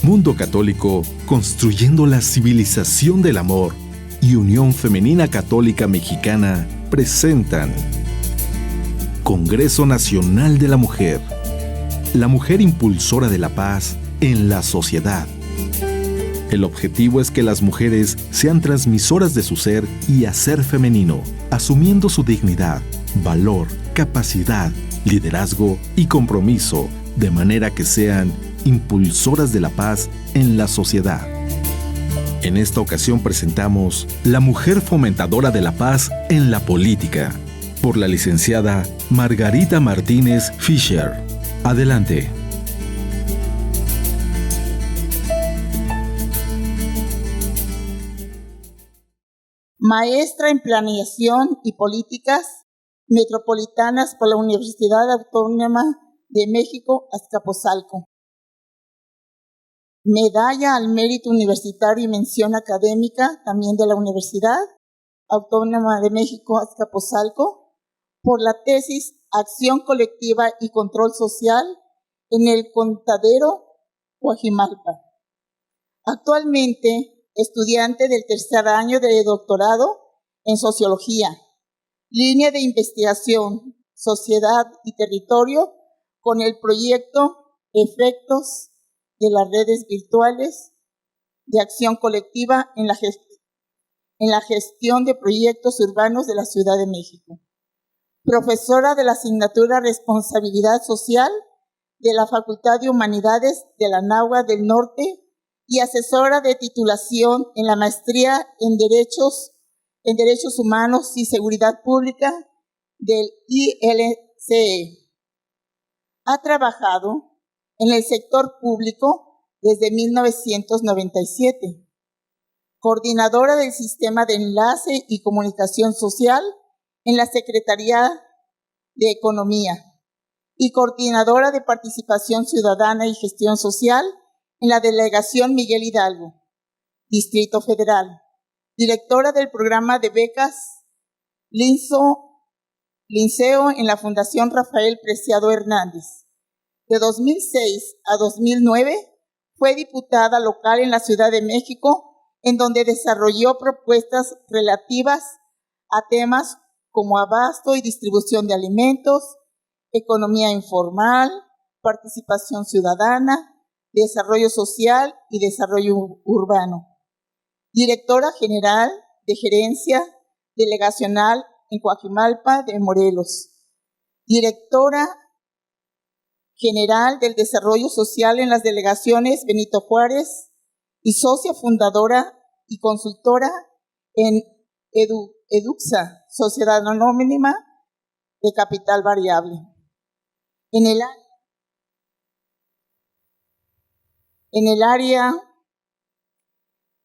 Mundo Católico, construyendo la civilización del amor, y Unión Femenina Católica Mexicana presentan Congreso Nacional de la Mujer. La mujer impulsora de la paz en la sociedad. El objetivo es que las mujeres sean transmisoras de su ser y hacer femenino, asumiendo su dignidad, valor, capacidad, liderazgo y compromiso, de manera que sean impulsoras de la paz en la sociedad. En esta ocasión presentamos La mujer fomentadora de la paz en la política, por la licenciada Margarita Martínez Fisher. Adelante. Maestra en Planeación y Políticas Metropolitanas por la Universidad Autónoma de México, Azcapotzalco. Medalla al Mérito Universitario y Mención Académica, también de la Universidad Autónoma de México, Azcapotzalco, por la tesis Acción Colectiva y Control Social en el Contadero, Coajimalpa. Actualmente, estudiante del tercer año de doctorado en Sociología, línea de investigación, Sociedad y Territorio, con el proyecto Efectos de las redes virtuales de acción colectiva en la gestión de proyectos urbanos de la Ciudad de México. Profesora de la asignatura Responsabilidad Social de la Facultad de Humanidades de la Anáhuac del Norte y asesora de titulación en la Maestría en Derechos Humanos y Seguridad Pública del ILCE. Ha trabajado en el sector público desde 1997, coordinadora del Sistema de Enlace y Comunicación Social en la Secretaría de Economía y coordinadora de Participación Ciudadana y Gestión Social en la Delegación Miguel Hidalgo, Distrito Federal, directora del programa de becas Linceo en la Fundación Rafael Preciado Hernández. De 2006 a 2009 fue diputada local en la Ciudad de México, en donde desarrolló propuestas relativas a temas como abasto y distribución de alimentos, economía informal, participación ciudadana, desarrollo social y desarrollo urbano. Directora general de Gerencia Delegacional en Coajimalpa de Morelos. Directora general del Desarrollo Social en las delegaciones Benito Juárez y socia fundadora y consultora en EDUXA, Sociedad Anónima de Capital Variable. En el área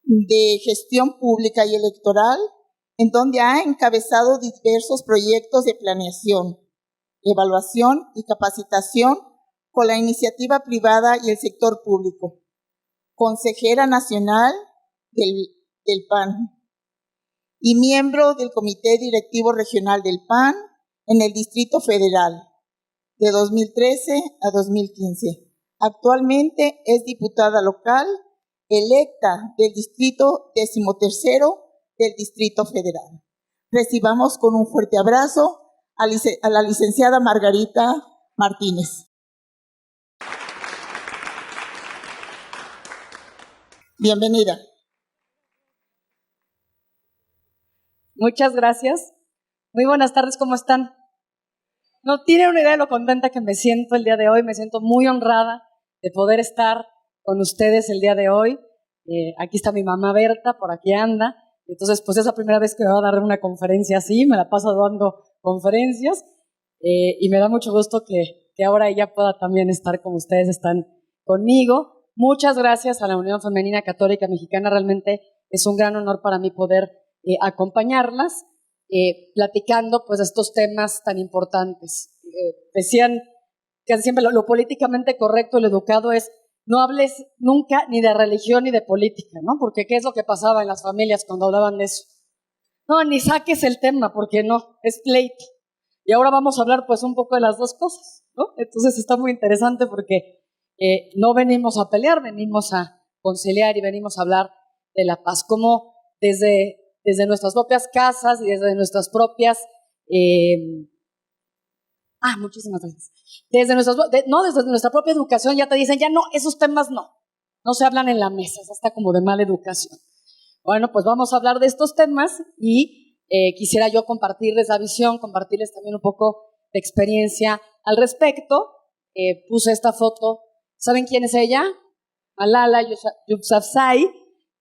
de gestión pública y electoral, en donde ha encabezado diversos proyectos de planeación, evaluación y capacitación con la iniciativa privada y el sector público. Consejera nacional del PAN y miembro del Comité Directivo Regional del PAN en el Distrito Federal de 2013 a 2015. Actualmente es diputada local electa del Distrito 13º del Distrito Federal. Recibamos con un fuerte abrazo a la licenciada Margarita Martínez. Bienvenida. Muchas gracias. Muy buenas tardes, ¿cómo están? No tienen una idea de lo contenta que me siento el día de hoy. Me siento muy honrada de poder estar con ustedes el día de hoy. Aquí está mi mamá Berta, por aquí anda. Entonces, pues es la primera vez que me va a dar una conferencia así. Me la paso dando conferencias y me da mucho gusto que ahora ella pueda también estar como ustedes están conmigo. Muchas gracias a la Unión Femenina Católica Mexicana. Realmente es un gran honor para mí poder acompañarlas platicando pues de estos temas tan importantes. Decían que siempre lo políticamente correcto, lo educado es no hables nunca ni de religión ni de política, ¿no? Porque ¿qué es lo que pasaba en las familias cuando hablaban de eso? No, ni saques el tema porque no, es pleito. Y ahora vamos a hablar pues un poco de las dos cosas, ¿no? Entonces está muy interesante porque no venimos a pelear, venimos a conciliar y venimos a hablar de la paz, como desde nuestras propias casas y desde nuestras propias... muchísimas gracias. Desde nuestra propia educación ya te dicen, ya no, esos temas no se hablan en la mesa, es hasta como de mala educación. Bueno, pues vamos a hablar de estos temas y quisiera yo compartirles la visión, compartirles también un poco de experiencia al respecto. Puse esta foto, ¿saben quién es ella? Malala Yousafzai,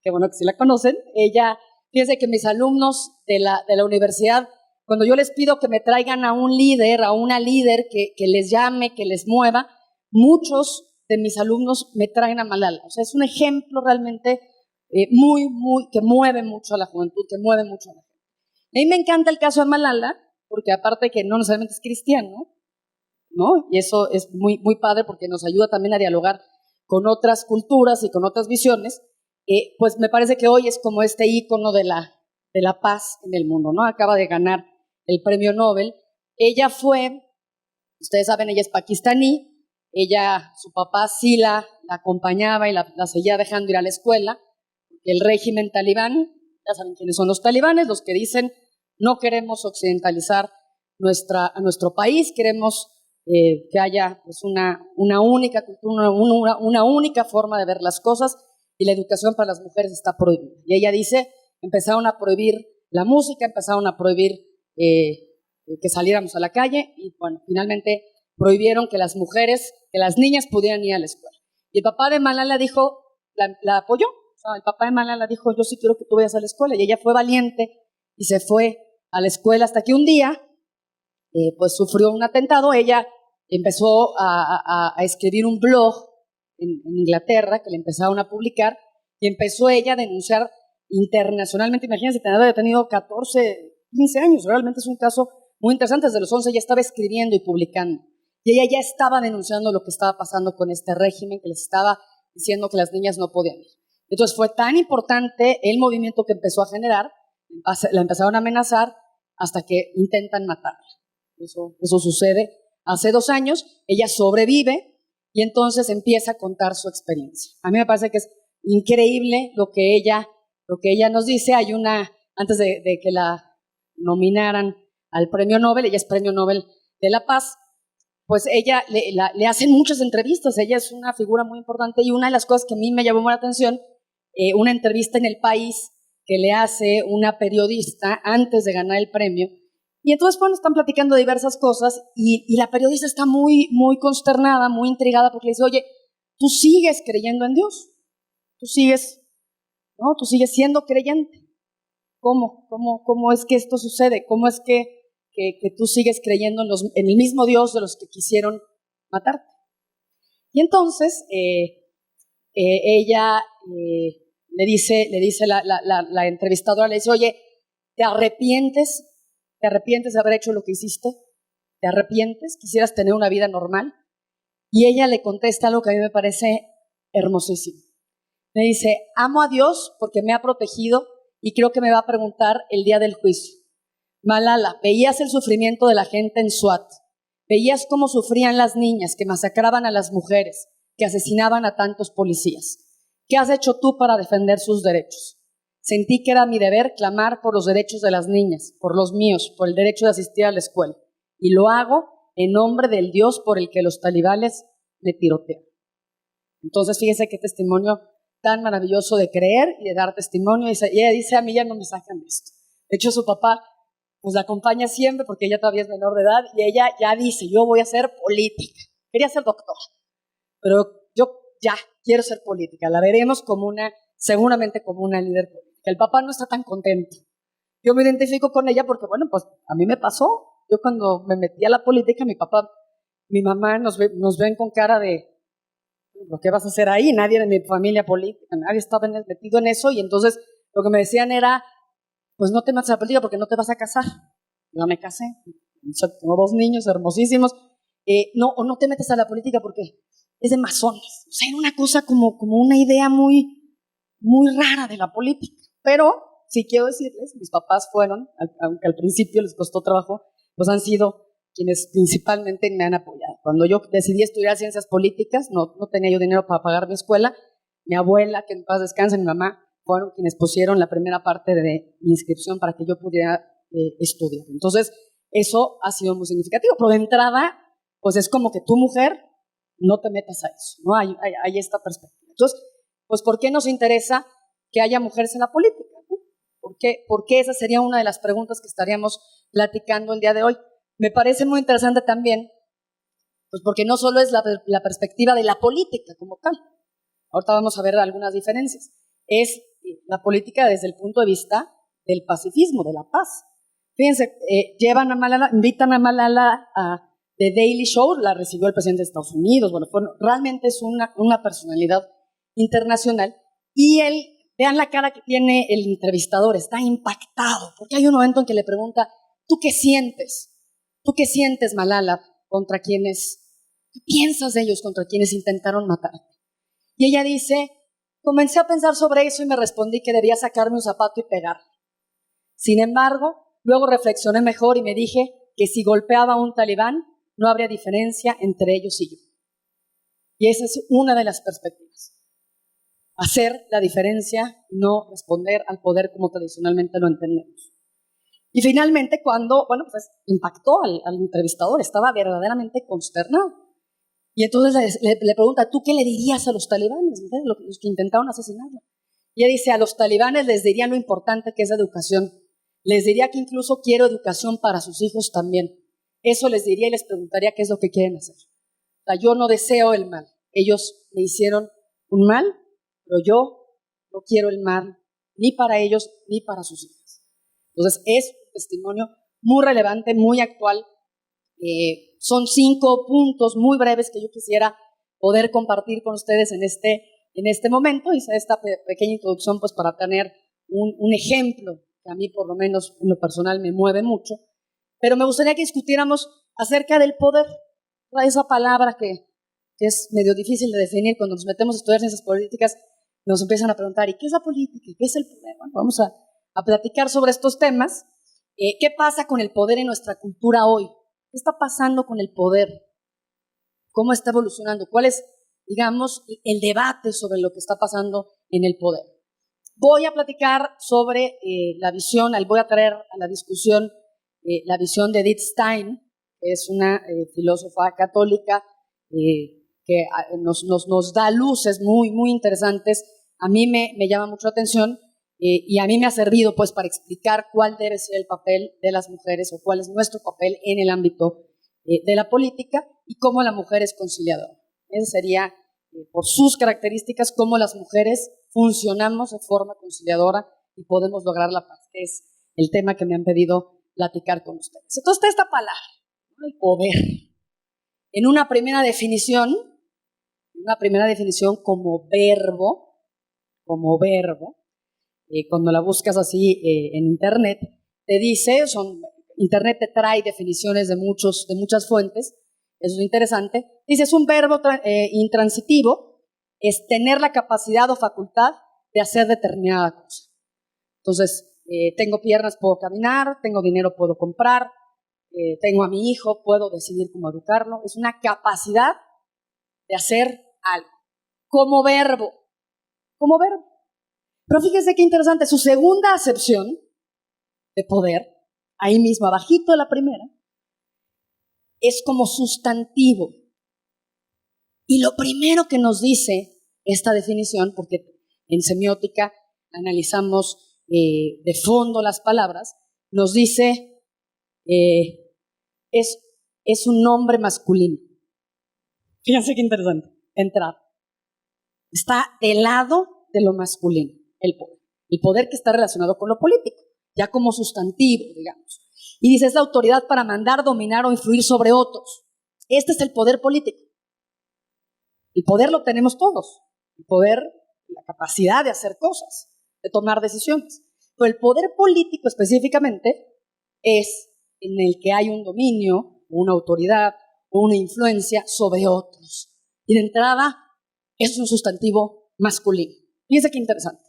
que bueno que sí la conocen. Ella, fíjense que mis alumnos de la universidad, cuando yo les pido que me traigan a un líder, a una líder que les llame, que les mueva, muchos de mis alumnos me traen a Malala. O sea, es un ejemplo realmente que mueve mucho a la juventud, que mueve mucho a la gente. A mí me encanta el caso de Malala, porque aparte que no necesariamente es cristiano, ¿no? Y eso es muy, muy padre porque nos ayuda también a dialogar con otras culturas y con otras visiones, pues me parece que hoy es como este ícono de la paz en el mundo, ¿no? Acaba de ganar el premio Nobel. Ella fue, ustedes saben, ella es pakistaní, su papá sí la acompañaba y la seguía dejando ir a la escuela. El régimen talibán, ya saben quiénes son los talibanes, los que dicen no queremos occidentalizar a nuestro país, queremos que haya pues, una única cultura, una única forma de ver las cosas, y la educación para las mujeres está prohibida. Y ella dice, empezaron a prohibir la música, empezaron a prohibir que saliéramos a la calle, y bueno, finalmente prohibieron que las niñas pudieran ir a la escuela. Y el papá de Malala dijo, la apoyó. El papá de Malala dijo, yo sí quiero que tú vayas a la escuela, y ella fue valiente y se fue a la escuela hasta que un día pues sufrió un atentado. Ella empezó a escribir un blog en Inglaterra que le empezaron a publicar, y empezó ella a denunciar internacionalmente. Imagínense, había tenido 14, 15 años, realmente es un caso muy interesante. Desde los 11 ya estaba escribiendo y publicando, y ella ya estaba denunciando lo que estaba pasando con este régimen, que les estaba diciendo que las niñas no podían ir. Entonces fue tan importante el movimiento que empezó a generar, la empezaron a amenazar hasta que intentan matarla. Eso sucede hace 2 años, ella sobrevive y entonces empieza a contar su experiencia. A mí me parece que es increíble lo que ella nos dice. Antes de que la nominaran al premio Nobel, ella es premio Nobel de la Paz, pues ella le hacen muchas entrevistas. Ella es una figura muy importante, y una de las cosas que a mí me llamó la atención, una entrevista en El País que le hace una periodista antes de ganar el premio, y entonces bueno, están platicando de diversas cosas, y la periodista está muy, muy consternada, muy intrigada, porque le dice, oye, tú sigues creyendo en Dios, tú sigues siendo creyente. ¿Cómo es que esto sucede? ¿Cómo es que tú sigues creyendo en el mismo Dios de los que quisieron matarte? Y entonces ella le dice la entrevistadora, le dice, oye, ¿te arrepientes de haber hecho lo que hiciste? ¿Te arrepientes? ¿Quisieras tener una vida normal? Y ella le contesta algo que a mí me parece hermosísimo. Le dice, amo a Dios porque me ha protegido y creo que me va a preguntar el día del juicio. Malala, veías el sufrimiento de la gente en Swat, veías cómo sufrían las niñas, que masacraban a las mujeres, que asesinaban a tantos policías. ¿Qué has hecho tú para defender sus derechos? Sentí que era mi deber clamar por los derechos de las niñas, por los míos, por el derecho de asistir a la escuela. Y lo hago en nombre del Dios por el que los talibanes me tirotean. Entonces, fíjense qué testimonio tan maravilloso de creer y de dar testimonio. Y ella dice, a mí ya no me sacan de esto. De hecho, su papá pues la acompaña siempre porque ella todavía es menor de edad, y ella ya dice, yo voy a ser política. Quería ser doctora, pero yo ya quiero ser política. La veremos seguramente como una líder política. El papá no está tan contento. Yo me identifico con ella porque, bueno, pues a mí me pasó. Yo cuando me metí a la política, mi mamá nos ven con cara de, ¿lo que vas a hacer ahí? Nadie de mi familia política, nadie estaba metido en eso, y entonces lo que me decían era, pues no te metas a la política porque no te vas a casar. Yo me casé, tengo 2 niños hermosísimos. No te metas a la política porque es de masones. O sea, era una cosa como una idea muy, muy rara de la política. Pero sí quiero decirles, mis papás fueron, aunque al principio les costó trabajo, pues han sido quienes principalmente me han apoyado. Cuando yo decidí estudiar ciencias políticas, no tenía yo dinero para pagar mi escuela. Mi abuela, que en paz descanse, mi mamá, fueron quienes pusieron la primera parte de mi inscripción para que yo pudiera estudiar. Entonces, eso ha sido muy significativo. Pero de entrada, pues es como que tu mujer, no te metas a eso, ¿no? Hay esta perspectiva. Entonces, pues ¿por qué nos interesa que haya mujeres en la política, ¿no? ¿Por qué esa sería una de las preguntas que estaríamos platicando el día de hoy? Me parece muy interesante también, pues porque no solo es la perspectiva de la política como tal. Ahorita vamos a ver algunas diferencias. Es la política desde el punto de vista del pacifismo, de la paz. Fíjense, invitan a Malala a The Daily Show, la recibió el presidente de Estados Unidos, realmente es una personalidad internacional, y vean la cara que tiene el entrevistador, está impactado, porque hay un momento en que le pregunta, ¿tú qué sientes? ¿Tú qué sientes, Malala, qué piensas de ellos contra quienes intentaron matarte? Y ella dice, comencé a pensar sobre eso y me respondí que debía sacarme un zapato y pegarle. Sin embargo, luego reflexioné mejor y me dije que si golpeaba a un talibán, no habría diferencia entre ellos y yo. Y esa es una de las perspectivas. Hacer la diferencia y no responder al poder como tradicionalmente lo entendemos. Y finalmente, cuando, impactó al entrevistador, estaba verdaderamente consternado. Y entonces le pregunta, ¿tú qué le dirías a los talibanes, los que intentaron asesinarla? Y ella dice, a los talibanes les diría lo importante que es la educación. Les diría que incluso quiero educación para sus hijos también. Eso les diría y les preguntaría qué es lo que quieren hacer. O sea, yo no deseo el mal. Ellos me hicieron un mal, pero yo no quiero el mal ni para ellos ni para sus hijos. Entonces, es un testimonio muy relevante, muy actual. Son 5 puntos muy breves que yo quisiera poder compartir con ustedes en este momento. Hice esta pequeña introducción pues para tener un ejemplo que a mí por lo menos en lo personal me mueve mucho. Pero me gustaría que discutiéramos acerca del poder, esa palabra que es medio difícil de definir. Cuando nos metemos a estudiar ciencias políticas, nos empiezan a preguntar, ¿y qué es la política? ¿Qué es el poder? Bueno, vamos a platicar sobre estos temas. ¿Qué pasa con el poder en nuestra cultura hoy? ¿Qué está pasando con el poder? ¿Cómo está evolucionando? ¿Cuál es, digamos, el debate sobre lo que está pasando en el poder? Voy a platicar sobre la visión, voy a traer a la discusión la visión de Edith Stein, que es una filósofa católica que nos da luces muy, muy interesantes. A mí me llama mucho la atención y a mí me ha servido pues para explicar cuál debe ser el papel de las mujeres o cuál es nuestro papel en el ámbito de la política y cómo la mujer es conciliadora. Ese sería, por sus características, cómo las mujeres funcionamos de forma conciliadora y podemos lograr la paz, que es el tema que me han pedido platicar con ustedes. Entonces está esta palabra, ¿no? El poder. En una primera definición como verbo, cuando la buscas así en internet, te dice, internet te trae definiciones de muchas fuentes, eso es interesante. Dice, es un verbo intransitivo, es tener la capacidad o facultad de hacer determinada cosa. Entonces, tengo piernas, puedo caminar, tengo dinero, puedo comprar, tengo a mi hijo, puedo decidir cómo educarlo. Es una capacidad de hacer algo, como verbo. Pero fíjense qué interesante, su segunda acepción de poder, ahí mismo, abajito de la primera, es como sustantivo. Y lo primero que nos dice esta definición, porque en semiótica analizamos de fondo las palabras, nos dice es un nombre masculino. Fíjense qué interesante, entrada. Está del lado de lo masculino, el poder que está relacionado con lo político, ya como sustantivo, digamos. Y dice, es la autoridad para mandar, dominar o influir sobre otros. Este es el poder político. El poder lo tenemos todos, el poder, la capacidad de hacer cosas, de tomar decisiones. Pero el poder político específicamente es en el que hay un dominio, una autoridad o una influencia sobre otros. Y de entrada, es un sustantivo masculino. Fíjense qué interesante,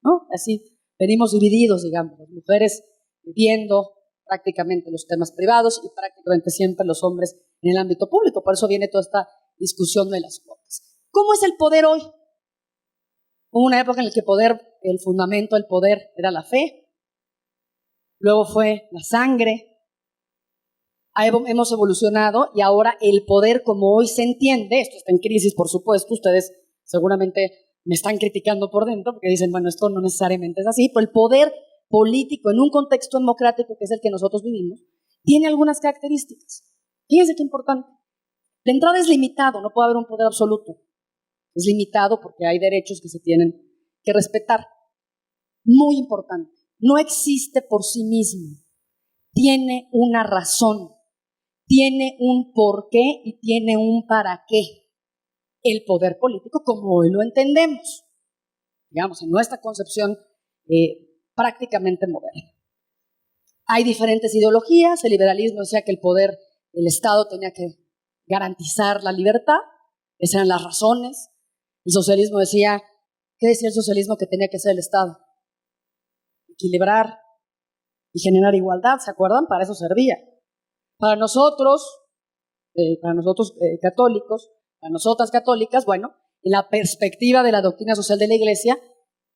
¿no? Así venimos divididos, digamos, las mujeres viviendo prácticamente los temas privados y prácticamente siempre los hombres en el ámbito público. Por eso viene toda esta discusión de las cuotas. ¿Cómo es el poder hoy? Hubo una época en la que el fundamento del poder era la fe, luego fue la sangre. Hemos evolucionado y ahora el poder como hoy se entiende, esto está en crisis por supuesto, ustedes seguramente me están criticando por dentro porque dicen, bueno, esto no necesariamente es así, pero el poder político en un contexto democrático que es el que nosotros vivimos, tiene algunas características. Fíjense qué importante. De entrada es limitado, no puede haber un poder absoluto. Es limitado porque hay derechos que se tienen que respetar. Muy importante, no existe por sí mismo, tiene una razón. Tiene un por qué y tiene un para qué. El poder político como hoy lo entendemos, digamos, en nuestra concepción prácticamente moderna. Hay diferentes ideologías. El liberalismo decía que el Estado tenía que garantizar la libertad, esas eran las razones. El socialismo decía, ¿qué decía el socialismo que tenía que hacer el Estado? Equilibrar y generar igualdad, ¿se acuerdan? Para eso servía. Para nosotros católicos, para nosotras católicas, bueno, en la perspectiva de la doctrina social de la Iglesia,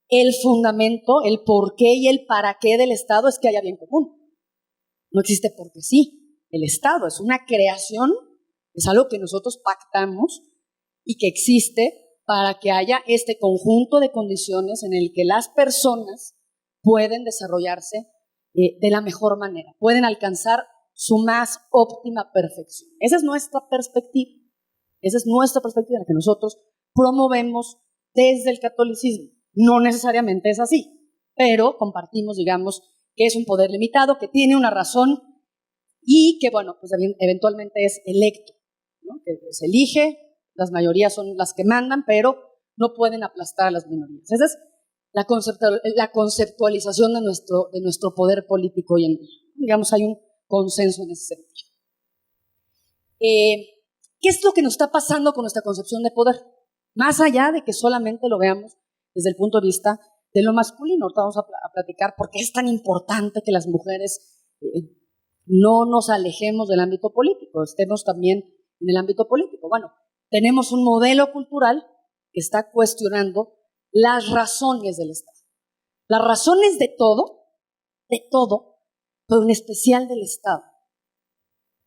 el fundamento, el por qué y el para qué del Estado es que haya bien común. No existe porque sí. El Estado es una creación, es algo que nosotros pactamos y que existe para que haya este conjunto de condiciones en el que las personas pueden desarrollarse de la mejor manera, pueden alcanzar su más óptima perfección. Esa es nuestra perspectiva. Esa es nuestra perspectiva, la que nosotros promovemos desde el catolicismo. No necesariamente es así, pero compartimos, digamos, que es un poder limitado, que tiene una razón y que, bueno, pues eventualmente es electo, ¿no? Que se elige, las mayorías son las que mandan, pero no pueden aplastar a las minorías. Esa es la conceptualización de nuestro poder político hoy en día. Digamos, hay un consenso en ese sentido. ¿Qué es lo que nos está pasando con nuestra concepción de poder? Más allá de que solamente lo veamos desde el punto de vista de lo masculino. Ahorita vamos a platicar por qué es tan importante que las mujeres no nos alejemos del ámbito político, estemos también en el ámbito político. Bueno, tenemos un modelo cultural que está cuestionando las razones del Estado. Las razones de todo, pero en especial del Estado.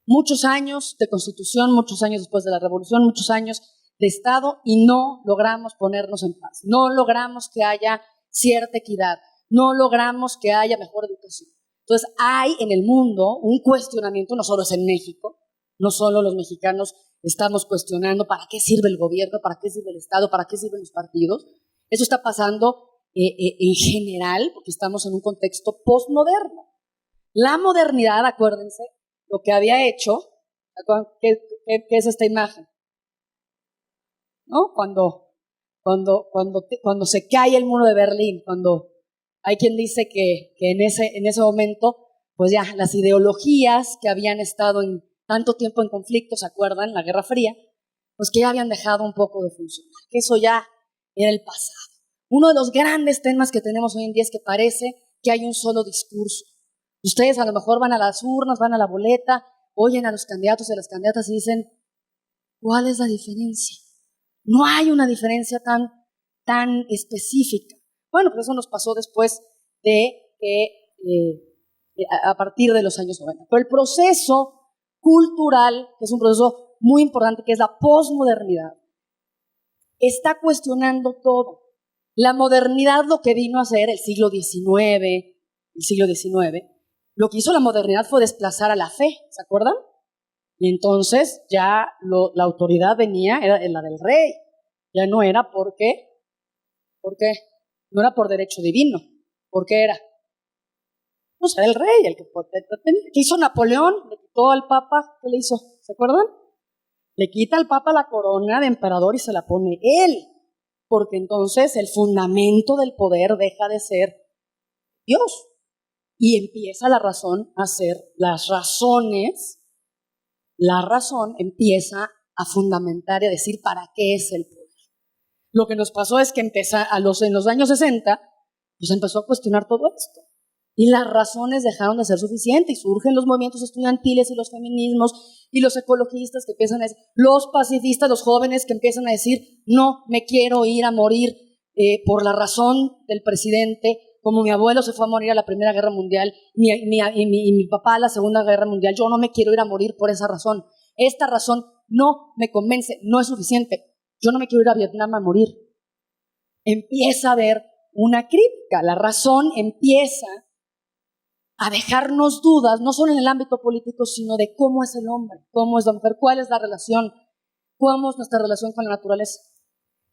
Muchos años de Constitución, muchos años después de la Revolución, muchos años de Estado y no logramos ponernos en paz. No logramos que haya cierta equidad. No logramos que haya mejor educación. Entonces hay en el mundo un cuestionamiento, no solo es en México, no solo los mexicanos estamos cuestionando para qué sirve el gobierno, para qué sirve el Estado, para qué sirven los partidos. Eso está pasando en general porque estamos en un contexto postmoderno. La modernidad, acuérdense, lo que había hecho, ¿qué es esta imagen? ¿No? Cuando se cae el muro de Berlín, cuando hay quien dice que en ese momento, pues ya las ideologías que habían estado en tanto tiempo en conflicto, ¿se acuerdan? La Guerra Fría, pues que ya habían dejado un poco de funcionar, que eso ya era el pasado. Uno de los grandes temas que tenemos hoy en día es que parece que hay un solo discurso. Ustedes a lo mejor van a las urnas, van a la boleta, oyen a los candidatos y a las candidatas y dicen, ¿cuál es la diferencia? No hay una diferencia tan específica. Bueno, pues eso nos pasó después de a partir de los años 90. Pero el proceso cultural, que es un proceso muy importante, que es la posmodernidad, está cuestionando todo. La modernidad lo que vino a hacer el siglo XIX, lo que hizo la modernidad fue desplazar a la fe, ¿se acuerdan? Y entonces ya la autoridad venía, era la del rey, ya no era ¿por qué? No era por derecho divino, ¿por qué era? Pues era el rey, el que ¿qué hizo Napoleón? Le quitó al Papa, ¿qué le hizo? ¿Se acuerdan? Le quita al Papa la corona de emperador y se la pone él, porque entonces el fundamento del poder deja de ser Dios y empieza la razón a ser las razones. La razón empieza a fundamentar y a decir para qué es el poder. Lo que nos pasó es que en los años 60 pues empezó a cuestionar todo esto. Y las razones dejaron de ser suficientes y surgen los movimientos estudiantiles y los feminismos y los ecologistas que empiezan a decir, los pacifistas, los jóvenes que empiezan a decir, no me quiero ir a morir por la razón del presidente, como mi abuelo se fue a morir a la Primera Guerra Mundial y mi papá a la Segunda Guerra Mundial, yo no me quiero ir a morir por esa razón. Esta razón no me convence, no es suficiente. Yo no me quiero ir a Vietnam a morir. Empieza a haber una crítica, la razón empieza a dejarnos dudas, no solo en el ámbito político, sino de cómo es el hombre, cómo es la mujer, cuál es la relación, cómo es nuestra relación con la naturaleza.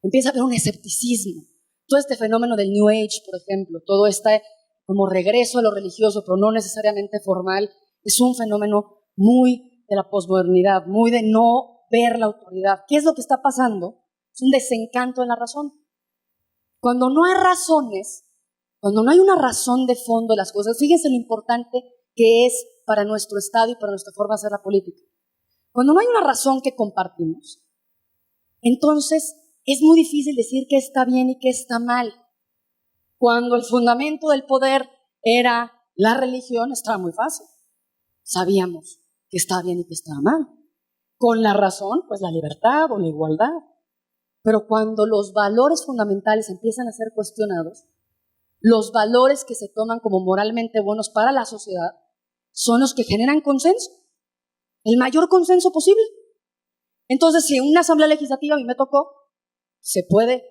Empieza a haber un escepticismo. Todo este fenómeno del New Age, por ejemplo, todo este como regreso a lo religioso, pero no necesariamente formal, es un fenómeno muy de la posmodernidad, muy de no ver la autoridad. ¿Qué es lo que está pasando? Es un desencanto en la razón. Cuando no hay razones, cuando no hay una razón de fondo de las cosas, fíjense lo importante que es para nuestro Estado y para nuestra forma de hacer la política. Cuando no hay una razón que compartimos, entonces es muy difícil decir qué está bien y qué está mal. Cuando el fundamento del poder era la religión, estaba muy fácil. Sabíamos qué estaba bien y qué estaba mal. Con la razón, pues la libertad o la igualdad. Pero cuando los valores fundamentales empiezan a ser cuestionados, los valores que se toman como moralmente buenos para la sociedad son los que generan consenso, el mayor consenso posible. Entonces, si en una asamblea legislativa, a mí me tocó, se puede,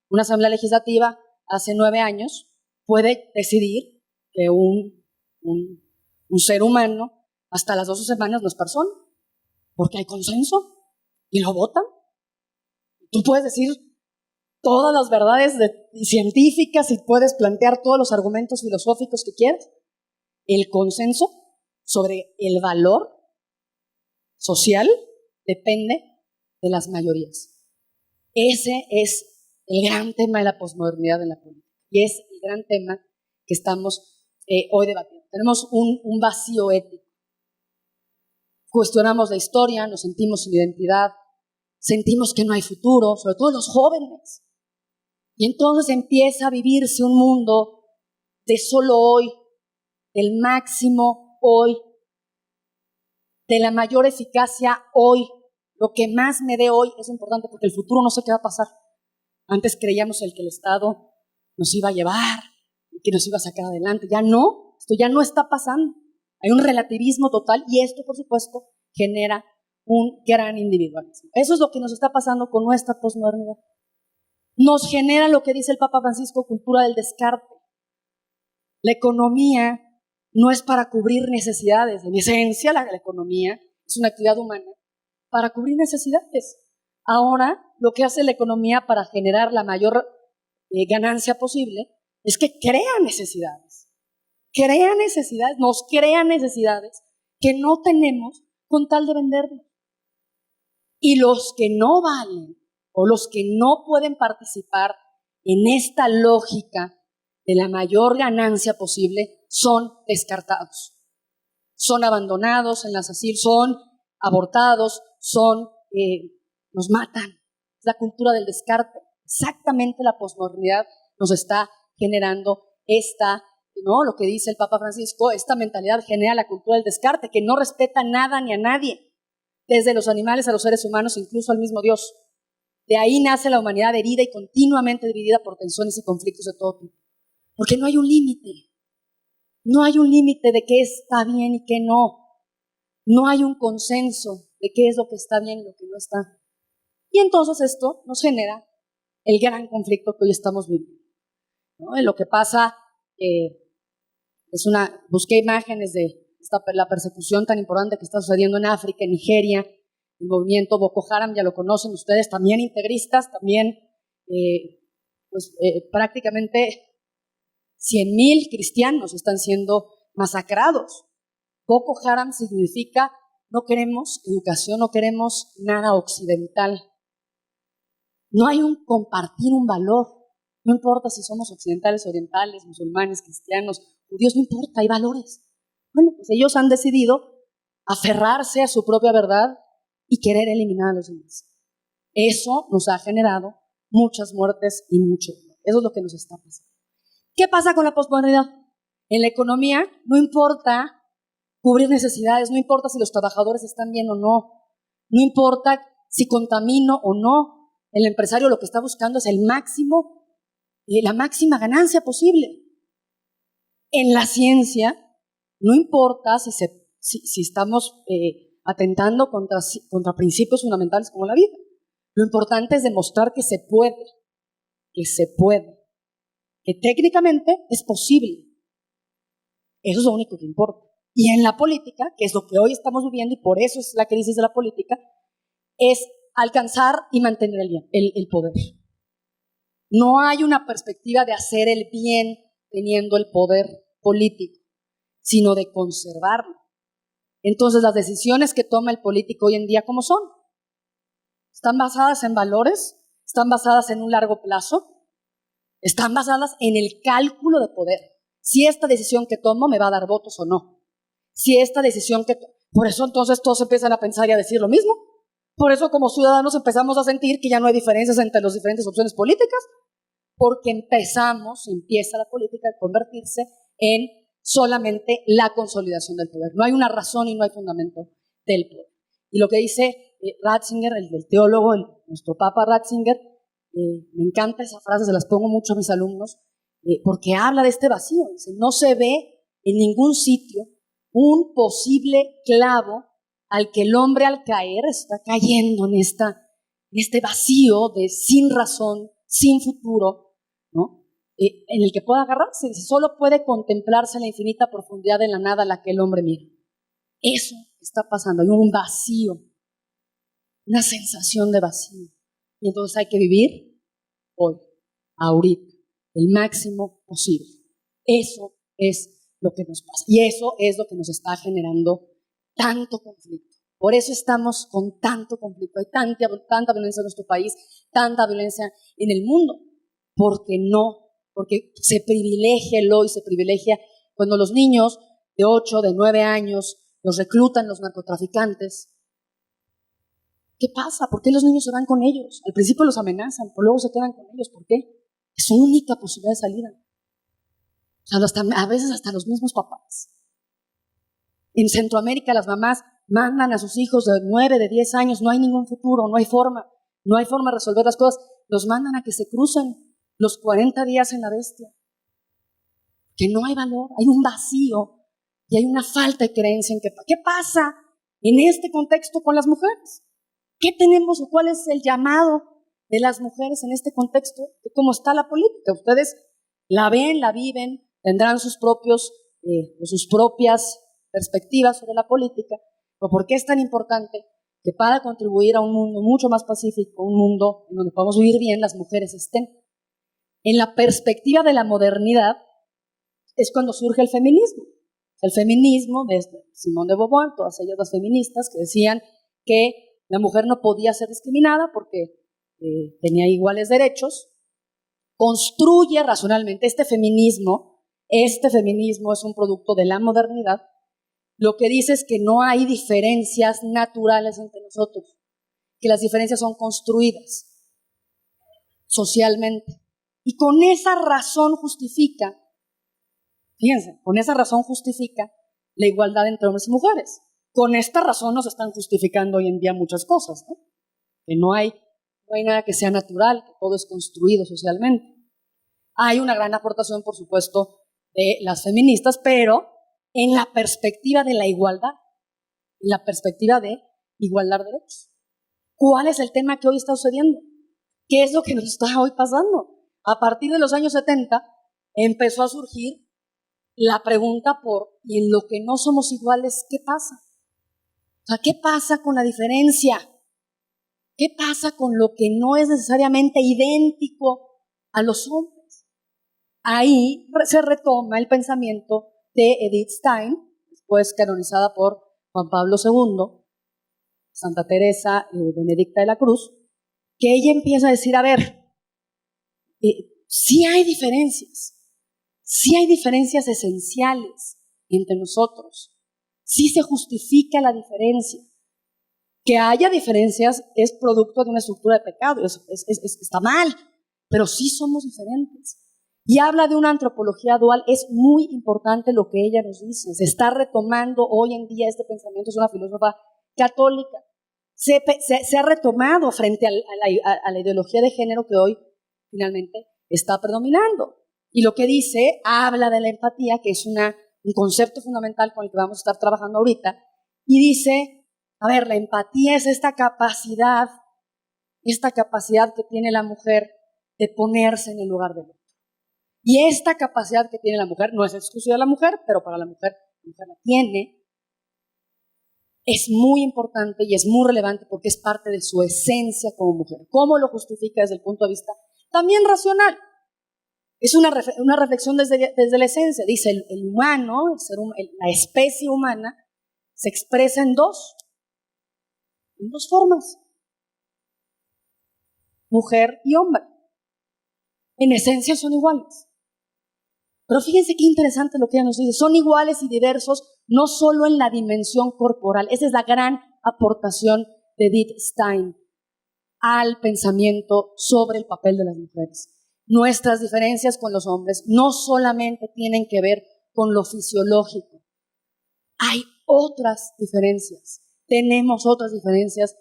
una asamblea legislativa hace 9 años puede decidir que un ser humano hasta las 12 semanas no es persona, porque hay consenso y lo votan. Tú puedes decir todas las verdades científicas y puedes plantear todos los argumentos filosóficos que quieras. El consenso sobre el valor social depende de las mayorías. Ese es el gran tema de la posmodernidad en la política y es el gran tema que estamos hoy debatiendo. Tenemos un vacío ético. Cuestionamos la historia, nos sentimos sin identidad, sentimos que no hay futuro, sobre todo los jóvenes. Y entonces empieza a vivirse un mundo de solo hoy, del máximo hoy, de la mayor eficacia hoy. Lo que más me dé hoy es importante porque el futuro no sé qué va a pasar. Antes creíamos que el Estado nos iba a llevar y que nos iba a sacar adelante. Ya no, esto ya no está pasando. Hay un relativismo total y esto, por supuesto, genera un gran individualismo. Eso es lo que nos está pasando con nuestra posmodernidad. Nos genera lo que dice el Papa Francisco, cultura del descarte. La economía no es para cubrir necesidades. En esencia, la economía es una actividad humana para cubrir necesidades. Ahora, lo que hace la economía para generar la mayor ganancia posible es que crea necesidades. Nos crea necesidades que no tenemos con tal de vendernos. Y los que no valen o los que no pueden participar en esta lógica de la mayor ganancia posible son descartados. Son abandonados en las asilos, son abortados, nos matan. Es la cultura del descarte. Exactamente la posmodernidad nos está generando lo que dice el Papa Francisco, esta mentalidad genera la cultura del descarte, que no respeta nada ni a nadie, desde los animales a los seres humanos, incluso al mismo Dios. De ahí nace la humanidad herida y continuamente dividida por tensiones y conflictos de todo tipo. Porque no hay un límite. No hay un límite de qué está bien y qué no. No hay un consenso de qué es lo que está bien y lo que no está. Y entonces esto nos genera el gran conflicto que hoy estamos viviendo, ¿no? En lo que pasa, busqué imágenes de la persecución tan importante que está sucediendo en África, en Nigeria, el movimiento Boko Haram, ya lo conocen ustedes, también integristas, también prácticamente 100,000 cristianos están siendo masacrados. Boko Haram significa no queremos educación, no queremos nada occidental. No hay un compartir un valor. No importa si somos occidentales, orientales, musulmanes, cristianos, judíos, no importa, hay valores. Bueno, pues ellos han decidido aferrarse a su propia verdad y querer eliminar a los demás. Eso nos ha generado muchas muertes y mucho dolor. Eso es lo que nos está pasando. ¿Qué pasa con la posmodernidad? En la economía no importa cubrir necesidades, no importa si los trabajadores están bien o no, no importa si contamino o no. El empresario lo que está buscando es el máximo, la máxima ganancia posible. En la ciencia no importa si estamos atentando contra principios fundamentales como la vida. Lo importante es demostrar que se puede, que técnicamente es posible. Eso es lo único que importa. Y en la política, que es lo que hoy estamos viviendo, y por eso es la crisis de la política, es alcanzar y mantener el poder. No hay una perspectiva de hacer el bien teniendo el poder político, sino de conservarlo. Entonces, las decisiones que toma el político hoy en día, ¿cómo son? ¿Están basadas en valores? ¿Están basadas en un largo plazo? ¿Están basadas en el cálculo de poder? Si esta decisión que tomo me va a dar votos o no. Si esta decisión por eso entonces todos empiezan a pensar y a decir lo mismo. Por eso como ciudadanos empezamos a sentir que ya no hay diferencias entre las diferentes opciones políticas, porque empieza la política a convertirse en solamente la consolidación del poder. No hay una razón y no hay fundamento del poder. Y lo que dice Ratzinger, el teólogo, nuestro Papa Ratzinger, me encanta esa frase, se las pongo mucho a mis alumnos, porque habla de este vacío. Dice, no se ve en ningún sitio un posible clavo al que el hombre al caer está cayendo en este vacío de sin razón, sin futuro, ¿no? En el que pueda agarrarse. Solo puede contemplarse la infinita profundidad de la nada a la que el hombre mira. Eso está pasando, hay un vacío, una sensación de vacío. Y entonces hay que vivir hoy, ahorita, el máximo posible. Eso es lo que nos pasa. Y eso es lo que nos está generando tanto conflicto. Por eso estamos con tanto conflicto. Hay tanta violencia en nuestro país, tanta violencia en el mundo. Porque se privilegia el hoy, se privilegia cuando los niños de 8, de 9 años los reclutan los narcotraficantes. ¿Qué pasa? ¿Por qué los niños se van con ellos? Al principio los amenazan, pero luego se quedan con ellos. ¿Por qué? Es su única posibilidad de salida. O sea, a veces hasta los mismos papás. En Centroamérica las mamás mandan a sus hijos de 9, de 10 años, no hay ningún futuro, no hay forma de resolver las cosas. Los mandan a que se crucen los 40 días en la bestia. Que no hay valor, hay un vacío y hay una falta de creencia en qué pasa en este contexto con las mujeres. ¿Qué tenemos o cuál es el llamado de las mujeres en este contexto de cómo está la política? Ustedes la ven, la viven, tendrán sus propias perspectivas sobre la política, pero ¿por qué es tan importante que para contribuir a un mundo mucho más pacífico, un mundo en donde podamos vivir bien, las mujeres estén? En la perspectiva de la modernidad es cuando surge el feminismo. El feminismo de Simone de Beauvoir, todas ellas las feministas que decían que la mujer no podía ser discriminada porque tenía iguales derechos, construye racionalmente este feminismo es un producto de la modernidad. Lo que dice es que no hay diferencias naturales entre nosotros, que las diferencias son construidas socialmente. Y con esa razón justifica, fíjense, con esa razón justifica la igualdad entre hombres y mujeres. Con esta razón nos están justificando hoy en día muchas cosas, ¿no? Que no hay nada que sea natural, que todo es construido socialmente. Hay una gran aportación, por supuesto, de las feministas, pero en la perspectiva de la igualdad, en la perspectiva de igualdad de derechos. ¿Cuál es el tema que hoy está sucediendo? ¿Qué es lo que nos está hoy pasando? A partir de los años 70 empezó a surgir la pregunta ¿y en lo que no somos iguales, qué pasa? O sea, ¿qué pasa con la diferencia? ¿Qué pasa con lo que no es necesariamente idéntico a los hombres? Ahí se retoma el pensamiento de Edith Stein, después canonizada por Juan Pablo II, Santa Teresa Benedicta de la Cruz, que ella empieza a decir, a ver, sí hay diferencias esenciales entre nosotros, sí se justifica la diferencia. Que haya diferencias es producto de una estructura de pecado, está mal, pero sí somos diferentes. y habla de una antropología dual. Es muy importante lo que ella nos dice. Se está retomando hoy en día este pensamiento, es una filósofa católica. Se ha retomado frente a la ideología de género que hoy finalmente está predominando. Y lo que dice, habla de la empatía, que es un concepto fundamental con el que vamos a estar trabajando ahorita, y dice, a ver, la empatía es esta capacidad que tiene la mujer de ponerse en el lugar del otro. Y esta capacidad que tiene la mujer, no es exclusiva de la mujer, pero para la mujer la tiene, es muy importante y es muy relevante porque es parte de su esencia como mujer. ¿Cómo lo justifica desde el punto de vista también racional? Es una reflexión desde la esencia. Dice, el humano, la especie humana, se expresa en dos formas. Mujer y hombre. En esencia son iguales. Pero fíjense qué interesante lo que ella nos dice. Son iguales y diversos, no solo en la dimensión corporal. Esa es la gran aportación de Edith Stein al pensamiento sobre el papel de las mujeres. Nuestras diferencias con los hombres no solamente tienen que ver con lo fisiológico. Hay otras diferencias. Tenemos otras diferencias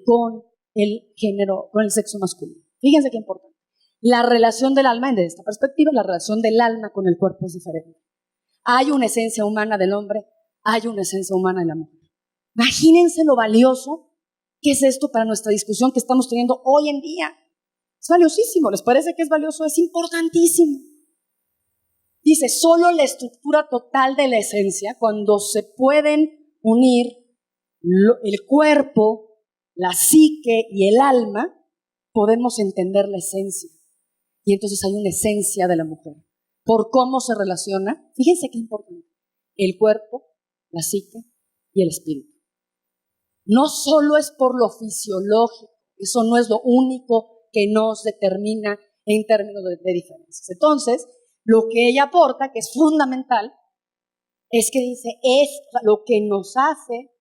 con el género, con el sexo masculino. Fíjense qué importante. La relación del alma, desde esta perspectiva, la relación del alma con el cuerpo es diferente. Hay una esencia humana del hombre, hay una esencia humana de la mujer. Imagínense lo valioso que es esto para nuestra discusión que estamos teniendo hoy en día. Es valiosísimo, ¿les parece que es valioso? Es importantísimo. Dice, solo la estructura total de la esencia, cuando se pueden unir el cuerpo, la psique y el alma, podemos entender la esencia. Y entonces hay una esencia de la mujer. Por cómo se relaciona, fíjense qué importante, el cuerpo, la psique y el espíritu. No solo es por lo fisiológico, eso no es lo único que nos determina en términos de diferencias. Entonces, lo que ella aporta, que es fundamental, es que dice, es lo que nos hace,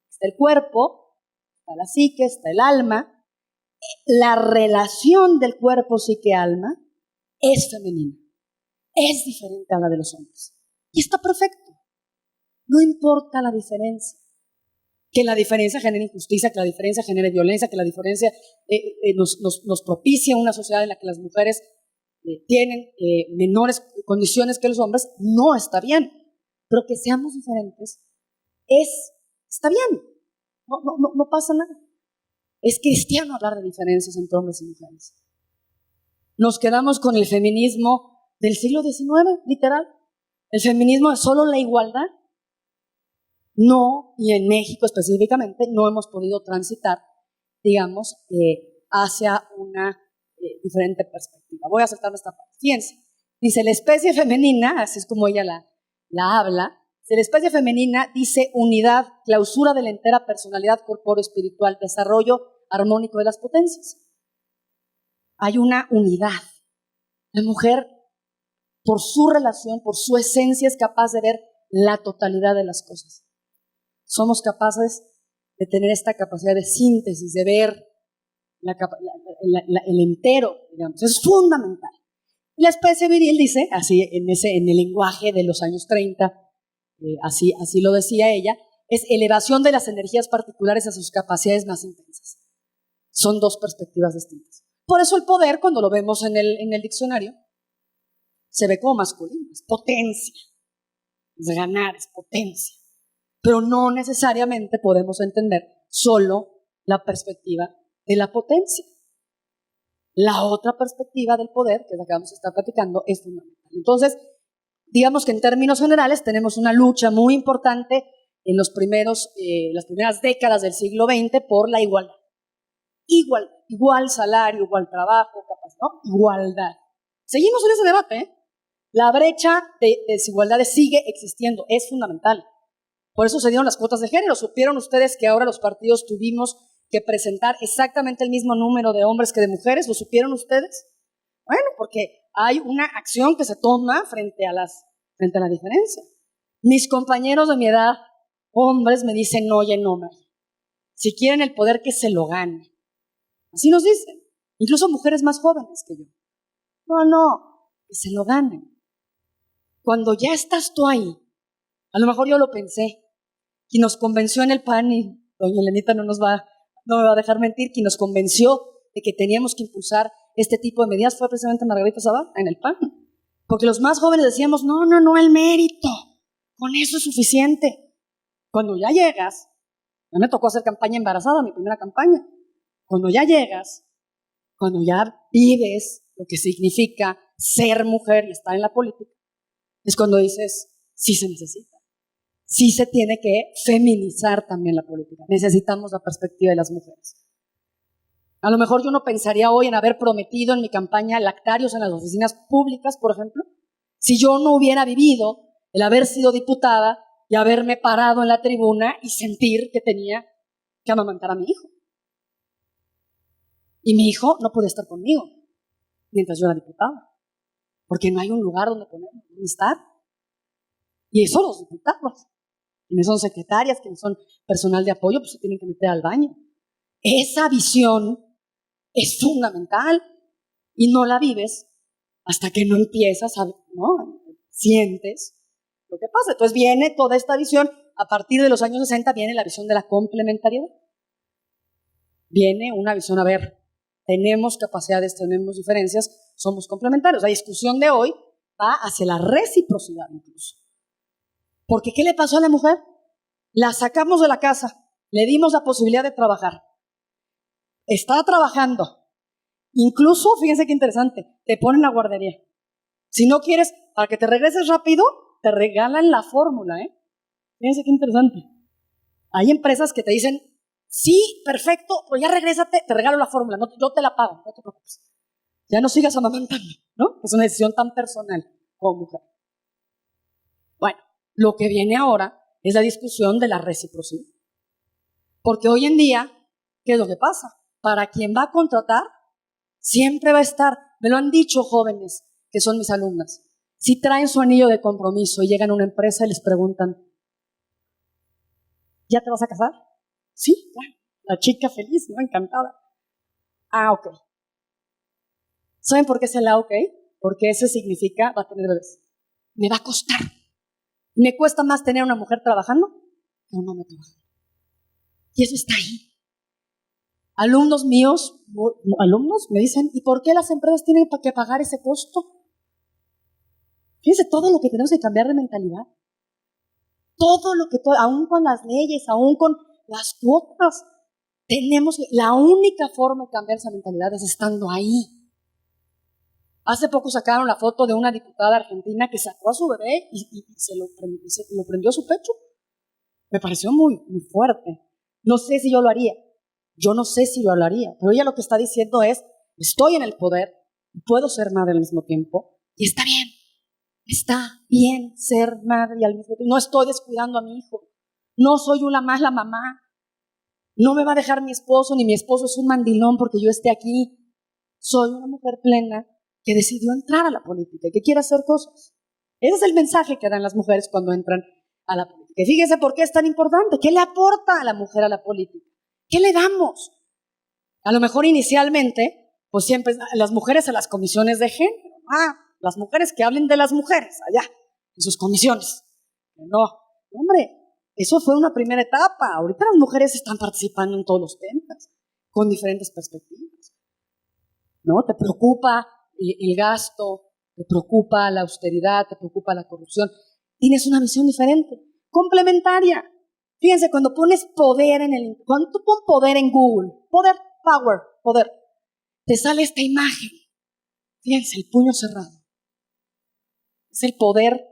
está el cuerpo, está la psique, está el alma. La relación del cuerpo, psique, alma es femenina, es diferente a la de los hombres. Y está perfecto. No importa la diferencia. Que la diferencia genere injusticia, que la diferencia genere violencia, que la diferencia nos propicie una sociedad en la que las mujeres tienen menores condiciones que los hombres, no está bien. Pero que seamos diferentes está bien. No pasa nada. Es cristiano hablar de diferencias entre hombres y mujeres. Nos quedamos con el feminismo del siglo XIX, literal. El feminismo es solo la igualdad. No, y en México específicamente, no hemos podido transitar, digamos, hacia una diferente perspectiva. Voy a saltarme esta parte. Fíjense, dice la especie femenina, así es como ella la habla, la especie femenina dice unidad, clausura de la entera personalidad corpóreo-espiritual, desarrollo armónico de las potencias. Hay una unidad. La mujer, por su relación, por su esencia, es capaz de ver la totalidad de las cosas. Somos capaces de tener esta capacidad de síntesis, de ver el entero, digamos. Eso es fundamental. Y la especie viril dice, así en el lenguaje de los años 30, así lo decía ella, es elevación de las energías particulares a sus capacidades más intensas. Son dos perspectivas distintas. Por eso el poder, cuando lo vemos en el diccionario, se ve como masculino, es potencia, es ganar, es potencia. Pero no necesariamente podemos entender solo la perspectiva de la potencia. La otra perspectiva del poder, que es la que vamos a estar platicando, es fundamental. Entonces, digamos que en términos generales tenemos una lucha muy importante en las primeras décadas del siglo XX por la igualdad. Igual salario, igual trabajo, ¿no? Igualdad. Seguimos en ese debate, ¿eh? La brecha de desigualdades sigue existiendo, es fundamental. Por eso se dieron las cuotas de género. ¿Supieron ustedes que ahora los partidos tuvimos que presentar exactamente el mismo número de hombres que de mujeres? ¿Lo supieron ustedes? Bueno, porque hay una acción que se toma frente a la diferencia. Mis compañeros de mi edad, hombres, me dicen, oye, no, Mari, si quieren el poder, que se lo gane. Así nos dicen. Incluso mujeres más jóvenes que yo. No, que se lo ganen. Cuando ya estás tú ahí, a lo mejor yo lo pensé, quien nos convenció en el PAN, y doña Elenita no me va a dejar mentir, quien nos convenció de que teníamos que impulsar este tipo de medidas fue precisamente Margarita Zavala en el PAN. Porque los más jóvenes decíamos, no, el mérito, con eso es suficiente. Cuando ya llegas, a mí me tocó hacer campaña embarazada, mi primera campaña. Cuando ya llegas, cuando ya vives lo que significa ser mujer y estar en la política, es cuando dices, sí se necesita. Sí se tiene que feminizar también la política. Necesitamos la perspectiva de las mujeres. A lo mejor yo no pensaría hoy en haber prometido en mi campaña lactarios en las oficinas públicas, por ejemplo, si yo no hubiera vivido el haber sido diputada y haberme parado en la tribuna y sentir que tenía que amamantar a mi hijo. Y mi hijo no podía estar conmigo mientras yo era diputada, porque no hay un lugar donde ponerme, donde estar. Y eso los diputados, quienes son secretarias, quienes son personal de apoyo, pues se tienen que meter al baño. Esa visión es fundamental y no la vives hasta que no empiezas a, ¿no? Sientes lo que pasa. Entonces viene toda esta visión, a partir de los años 60 viene la visión de la complementariedad. Viene una visión, a ver, tenemos capacidades, tenemos diferencias, somos complementarios. La discusión de hoy va hacia la reciprocidad incluso. Porque ¿qué le pasó a la mujer? La sacamos de la casa, le dimos la posibilidad de trabajar. Está trabajando. Incluso, fíjense qué interesante, te ponen la guardería. Si no quieres, para que te regreses rápido, te regalan la fórmula, Fíjense qué interesante. Hay empresas que te dicen, sí, perfecto, pero ya regrésate, te regalo la fórmula, no, yo te la pago, no te preocupes. Ya no sigas amamantando, ¿no? Es una decisión tan personal como mujer. Bueno, lo que viene ahora es la discusión de la reciprocidad. Porque hoy en día, ¿qué es lo que pasa? Para quien va a contratar, siempre va a estar, me lo han dicho jóvenes que son mis alumnas, si traen su anillo de compromiso y llegan a una empresa y les preguntan, ¿ya te vas a casar? Sí, ya. La chica feliz, ¿no? Encantada. Ah, ok. ¿Saben por qué es el ok? Porque ese significa, va a tener bebés. Me va a costar. Me cuesta más tener una mujer trabajando que un hombre trabajando. Y eso está ahí. Alumnos míos, me dicen, ¿y por qué las empresas tienen que pagar ese costo? Fíjense todo lo que tenemos que cambiar de mentalidad. Todo lo que, aún con las leyes, aún con las cuotas, la única forma de cambiar esa mentalidad es estando ahí. Hace poco sacaron la foto de una diputada argentina que sacó a su bebé y se lo prendió a su pecho. Me pareció muy, muy fuerte. No sé si yo lo haría. Yo no sé si lo hablaría, pero ella lo que está diciendo es, estoy en el poder y puedo ser madre al mismo tiempo y está bien ser madre y al mismo tiempo, no estoy descuidando a mi hijo, no soy una más la mamá, no me va a dejar mi esposo, ni mi esposo es un mandilón porque yo esté aquí, soy una mujer plena que decidió entrar a la política y que quiere hacer cosas. Ese es el mensaje que dan las mujeres cuando entran a la política. Y fíjense por qué es tan importante, ¿qué le aporta a la mujer a la política? ¿Qué le damos? A lo mejor inicialmente, pues siempre las mujeres a las comisiones de género. Las mujeres que hablen de las mujeres allá, en sus comisiones. No, hombre, eso fue una primera etapa. Ahorita las mujeres están participando en todos los temas, con diferentes perspectivas. ¿No? Te preocupa el gasto, te preocupa la austeridad, te preocupa la corrupción. Tienes una visión diferente, complementaria. Fíjense, cuando pones poder cuando tú pones poder en Google, poder, te sale esta imagen. Fíjense, el puño cerrado. Es el poder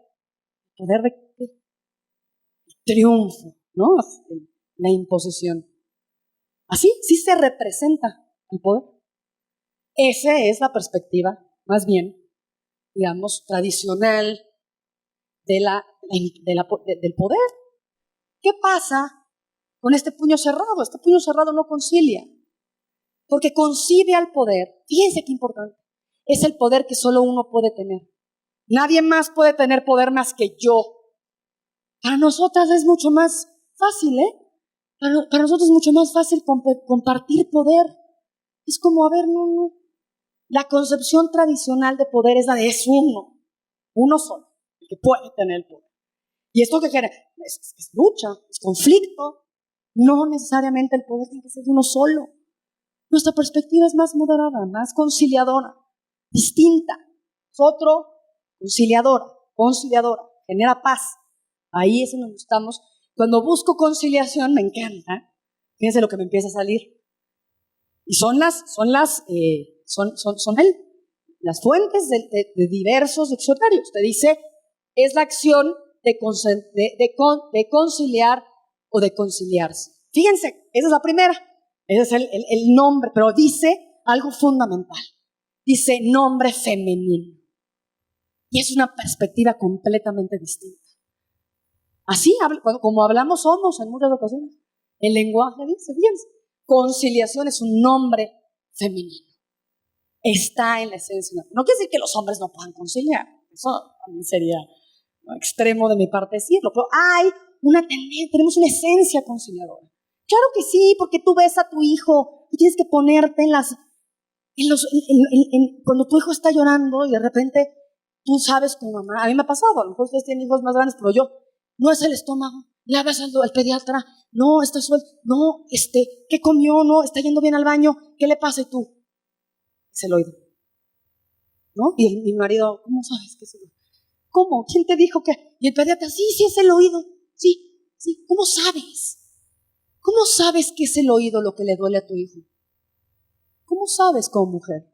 de triunfo, ¿no? La imposición. Así, sí se representa el poder. Esa es la perspectiva, más bien, digamos, tradicional del poder. ¿Qué pasa con este puño cerrado? Este puño cerrado no concilia, porque concibe al poder. Fíjense qué importante. Es el poder que solo uno puede tener. Nadie más puede tener poder más que yo. Para nosotras es mucho más fácil, Para nosotros es mucho más fácil compartir poder. Es como, a ver, no. La concepción tradicional de poder es la de es uno solo, el que puede tener el poder. Y esto que genera es lucha, es conflicto. No necesariamente el poder tiene que ser de uno solo. Nuestra perspectiva es más moderada, más conciliadora, distinta. Es otro, conciliadora, genera paz. Ahí es donde estamos. Cuando busco conciliación, me encanta. Fíjense lo que me empieza a salir. Y son las fuentes de diversos diccionarios. Te dice, es la acción de conciliar o de conciliarse. Fíjense, esa es la primera. Ese es el nombre, pero dice algo fundamental. Dice nombre femenino. Y es una perspectiva completamente distinta. Así, como hablamos somos en muchas ocasiones. El lenguaje dice, fíjense, conciliación es un nombre femenino. Está en la esencia. No quiere decir que los hombres no puedan conciliar. Eso también sería extremo de mi parte decirlo. Pero tenemos una esencia conciliadora. Claro que sí, porque tú ves a tu hijo y tienes que ponerte cuando tu hijo está llorando y de repente tú sabes como mamá, a mí me ha pasado, a lo mejor ustedes tienen hijos más grandes, pero yo, no es el estómago, le hablas al pediatra, no, está suelto, no, ¿qué comió? No, está yendo bien al baño, ¿qué le pasa? Y tú, es el oído, ¿no? Y mi marido, ¿cómo sabes que es el oído? ¿Cómo? ¿Quién te dijo que? Y el pediatra, sí, es el oído, sí, ¿cómo sabes? ¿Cómo sabes que es el oído lo que le duele a tu hijo? ¿Cómo sabes como mujer?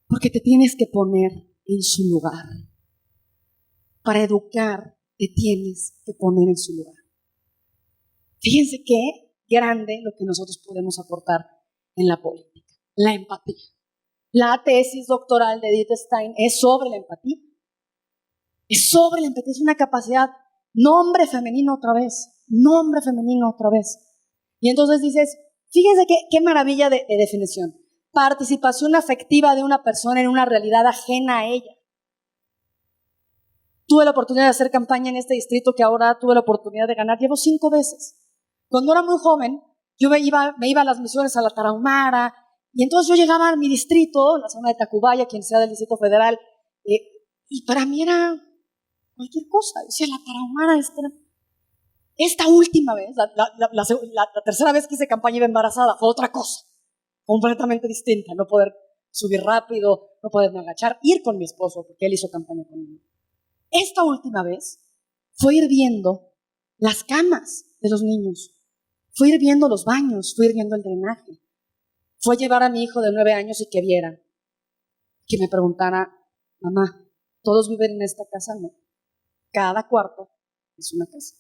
Porque te tienes que poner en su lugar. Para educar, te tienes que poner en su lugar. Fíjense qué grande lo que nosotros podemos aportar en la política. La empatía. La tesis doctoral de Edith Stein es sobre la empatía. Es sobre la empatía, es una capacidad, nombre femenino otra vez. Y entonces dices, fíjense qué maravilla de definición. Participación afectiva de una persona en una realidad ajena a ella. Tuve la oportunidad de hacer campaña en este distrito que ahora tuve la oportunidad de ganar. Llevo 5 veces. Cuando era muy joven, yo me iba a las misiones a la Tarahumara, y entonces yo llegaba a mi distrito, la zona de Tacubaya, quien sea del Distrito Federal, y para mí era cualquier cosa. Yo decía, la Tarahumara, esta última vez, la tercera vez que hice campaña iba embarazada, fue otra cosa, completamente distinta. No poder subir rápido, no poderme agachar, ir con mi esposo, porque él hizo campaña conmigo. Esta última vez fue ir viendo las camas de los niños, fue ir viendo los baños, fue ir viendo el drenaje, fue llevar a mi hijo de 9 años y que viera, que me preguntara, mamá, ¿todos viven en esta casa? No, cada cuarto es una casa.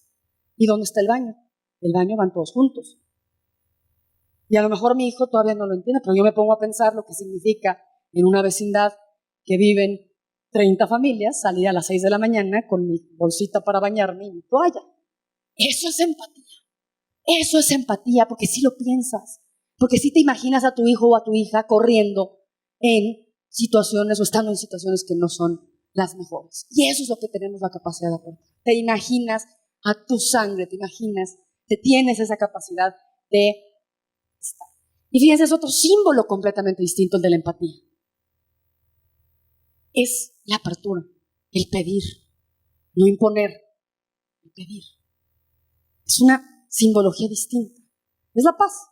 ¿Y dónde está el baño? El baño van todos juntos. Y a lo mejor mi hijo todavía no lo entiende, pero yo me pongo a pensar lo que significa en una vecindad que viven 30 familias, salir a las 6 de la mañana con mi bolsita para bañarme y mi toalla. Eso es empatía, porque sí lo piensas, porque sí te imaginas a tu hijo o a tu hija corriendo en situaciones o estando en situaciones que no son las mejores. Y eso es lo que tenemos la capacidad de aportar. Te imaginas a tu sangre, te tienes esa capacidad de estar. Y fíjense, es otro símbolo completamente distinto el de la empatía. Es la apertura, el pedir, no imponer, el pedir. Es una simbología distinta. Es la paz.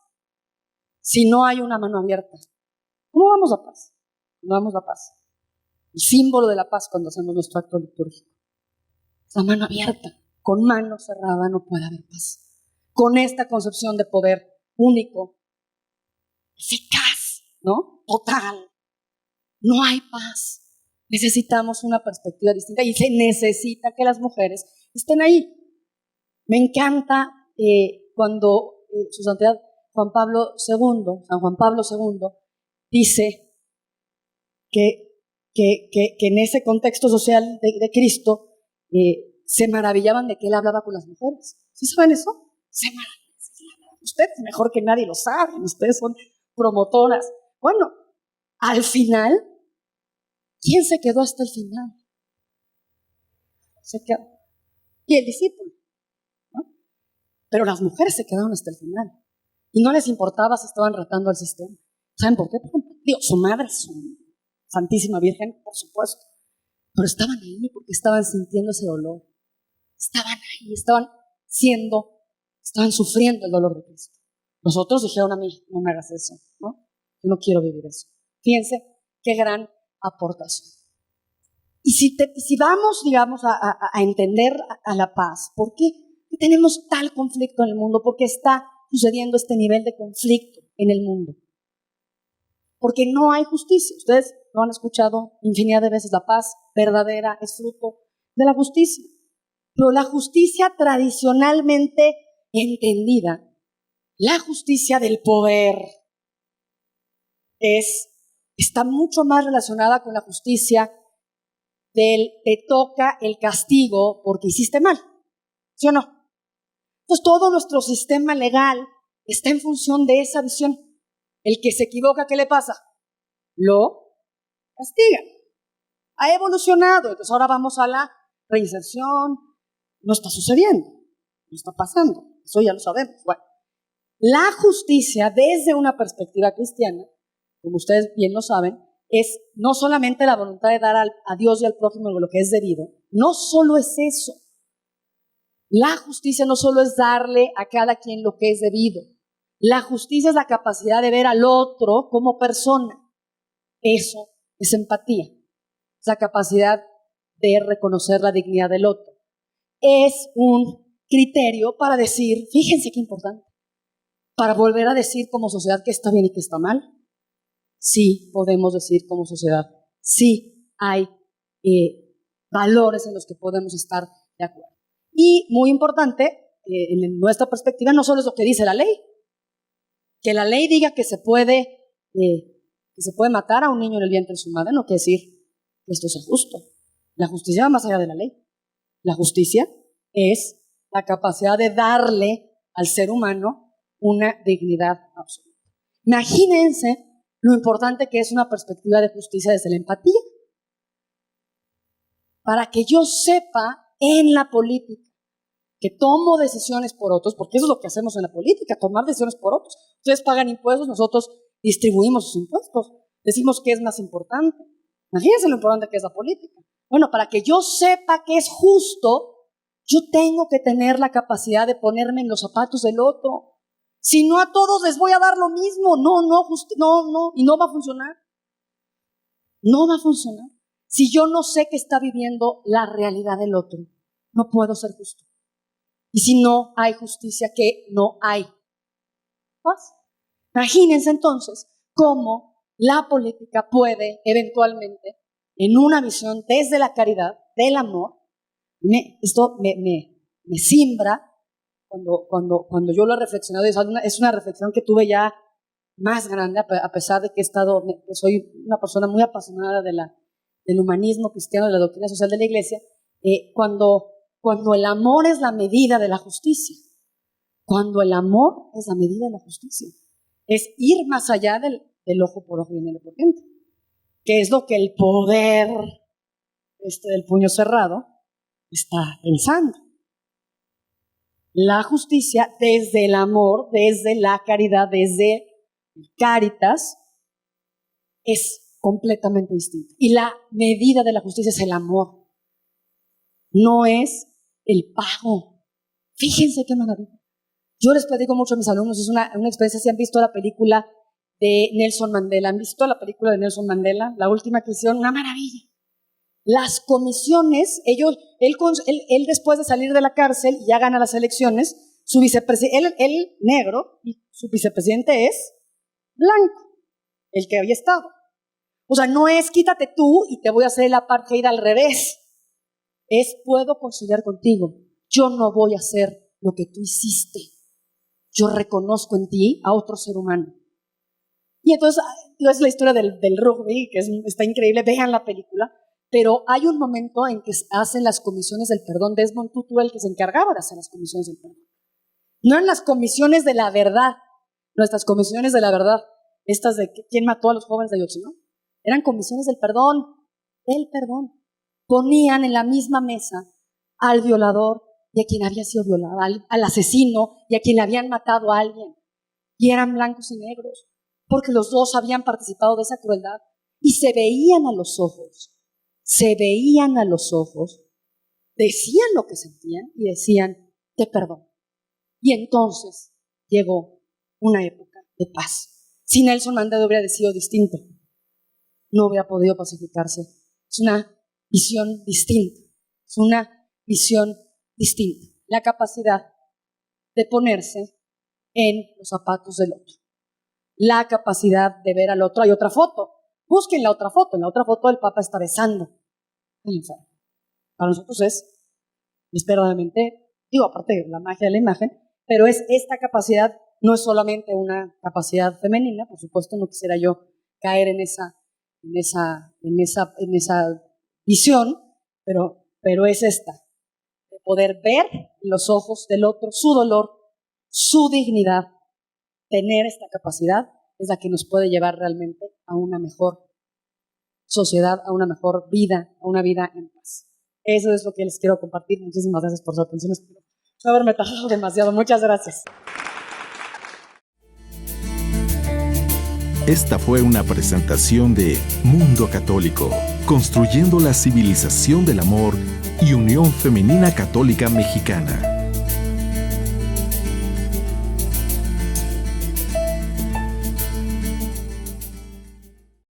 Si no hay una mano abierta, ¿cómo vamos a paz? No vamos a paz. El símbolo de la paz cuando hacemos nuestro acto litúrgico es la mano abierta. Con mano cerrada no puede haber paz. Con esta concepción de poder único, eficaz, ¿no? Total, no hay paz. Necesitamos una perspectiva distinta y se necesita que las mujeres estén ahí. Me encanta cuando su santidad San Juan Pablo II, dice que en ese contexto social de Cristo se maravillaban de que él hablaba con las mujeres. ¿Sí saben eso? Se maravillaban. Ustedes mejor que nadie lo saben, ustedes son promotoras. Bueno, al final, ¿quién se quedó hasta el final? Se quedó. Y el discípulo, ¿no? Pero las mujeres se quedaron hasta el final. Y no les importaba si estaban retando al sistema. ¿Saben por qué? Por empatía. su madre es una Santísima Virgen, por supuesto, pero estaban ahí porque estaban sintiendo ese dolor. Estaban ahí, estaban sufriendo el dolor de Cristo. Los otros dijeron a mí, no me hagas eso, ¿no? Yo no quiero vivir eso. Fíjense qué gran aportación. Y si vamos, digamos, a entender a la paz, ¿por qué tenemos tal conflicto en el mundo? ¿Por qué está sucediendo este nivel de conflicto en el mundo? Porque no hay justicia. Ustedes lo han escuchado infinidad de veces. La paz verdadera es fruto de la justicia. Pero la justicia tradicionalmente entendida, la justicia del poder, está mucho más relacionada con la justicia del te toca el castigo porque hiciste mal, ¿sí o no? Pues todo nuestro sistema legal está en función de esa visión. El que se equivoca, ¿qué le pasa? Lo castigan. Ha evolucionado, entonces ahora vamos a la reinserción. No está sucediendo, no está pasando, eso ya lo sabemos. Bueno, la justicia desde una perspectiva cristiana, como ustedes bien lo saben, es no solamente la voluntad de dar a Dios y al prójimo lo que es debido, no solo es eso. La justicia no solo es darle a cada quien lo que es debido. La justicia es la capacidad de ver al otro como persona. Eso es empatía. Es la capacidad de reconocer la dignidad del otro. Es un criterio para decir, fíjense qué importante, para volver a decir como sociedad qué está bien y qué está mal. Sí podemos decir como sociedad, sí hay valores en los que podemos estar de acuerdo. Y muy importante, en nuestra perspectiva, no solo es lo que dice la ley, que la ley diga que se puede matar a un niño en el vientre de su madre, no quiere decir que esto sea justo. La justicia va más allá de la ley. La justicia es la capacidad de darle al ser humano una dignidad absoluta. Imagínense lo importante que es una perspectiva de justicia desde la empatía. Para que yo sepa en la política que tomo decisiones por otros, porque eso es lo que hacemos en la política, tomar decisiones por otros. Ustedes pagan impuestos, nosotros distribuimos sus impuestos, decimos qué es más importante. Imagínense lo importante que es la política. Bueno, para que yo sepa que es justo, yo tengo que tener la capacidad de ponerme en los zapatos del otro. Si no, a todos les voy a dar lo mismo. No, y no va a funcionar. No va a funcionar. Si yo no sé que está viviendo la realidad del otro, no puedo ser justo. Y si no hay justicia, ¿qué? No hay paz. Imagínense entonces cómo la política puede eventualmente, en una visión desde la caridad, del amor, esto me simbra cuando yo lo he reflexionado. Es una reflexión que tuve ya más grande, a pesar de que soy una persona muy apasionada del humanismo cristiano, de la doctrina social de la Iglesia, cuando el amor es la medida de la justicia. Cuando el amor es la medida de la justicia. Es ir más allá del ojo por ojo y diente por diente, que es lo que el poder del puño cerrado está pensando. La justicia desde el amor, desde la caridad, desde el caritas, es completamente distinta. Y la medida de la justicia es el amor, no es el pago. Fíjense qué maravilla. Yo les platico mucho a mis alumnos, es una experiencia. Si han visto la película de Nelson Mandela, ¿han visto la película de Nelson Mandela? La última que hicieron, una maravilla. Las comisiones, él después de salir de la cárcel y ya gana las elecciones, su vicepresidente, él negro, y su vicepresidente es blanco, el que había estado. O sea, no es quítate tú y te voy a hacer el apartheid al revés. Es puedo conciliar contigo. Yo no voy a hacer lo que tú hiciste. Yo reconozco en ti a otro ser humano. Y entonces es la historia del rugby, que está increíble, vean la película. Pero hay un momento en que hacen las comisiones del perdón. Desmond Tutu era el que se encargaba de hacer las comisiones del perdón. No eran las comisiones de la verdad, nuestras comisiones de la verdad, estas de quién mató a los jóvenes de Ayotzinapa, ¿no? Eran comisiones del perdón. Ponían en la misma mesa al violador y a quien había sido violado, al asesino y a quien le habían matado a alguien. Y eran blancos y negros. porque los dos habían participado de esa crueldad y se veían a los ojos, decían lo que sentían y decían, te perdono. Y entonces llegó una época de paz. Si Nelson Mandela hubiera decidido distinto, no hubiera podido pacificarse. Es una visión distinta, la capacidad de ponerse en los zapatos del otro, la capacidad de ver al otro. Hay otra foto, busquen la otra foto. En la otra foto el Papa está besando al enfermo. Para nosotros es inesperadamente, aparte de la magia de la imagen, pero es esta capacidad, no es solamente una capacidad femenina, por supuesto no quisiera yo caer en esa visión, pero es esta, de poder ver en los ojos del otro su dolor, su dignidad. Tener esta capacidad es la que nos puede llevar realmente a una mejor sociedad, a una mejor vida, a una vida en paz. Eso es lo que les quiero compartir. Muchísimas gracias por su atención. Espero no haberme tardado demasiado. Muchas gracias. Esta fue una presentación de Mundo Católico, construyendo la civilización del amor y Unión Femenina Católica Mexicana.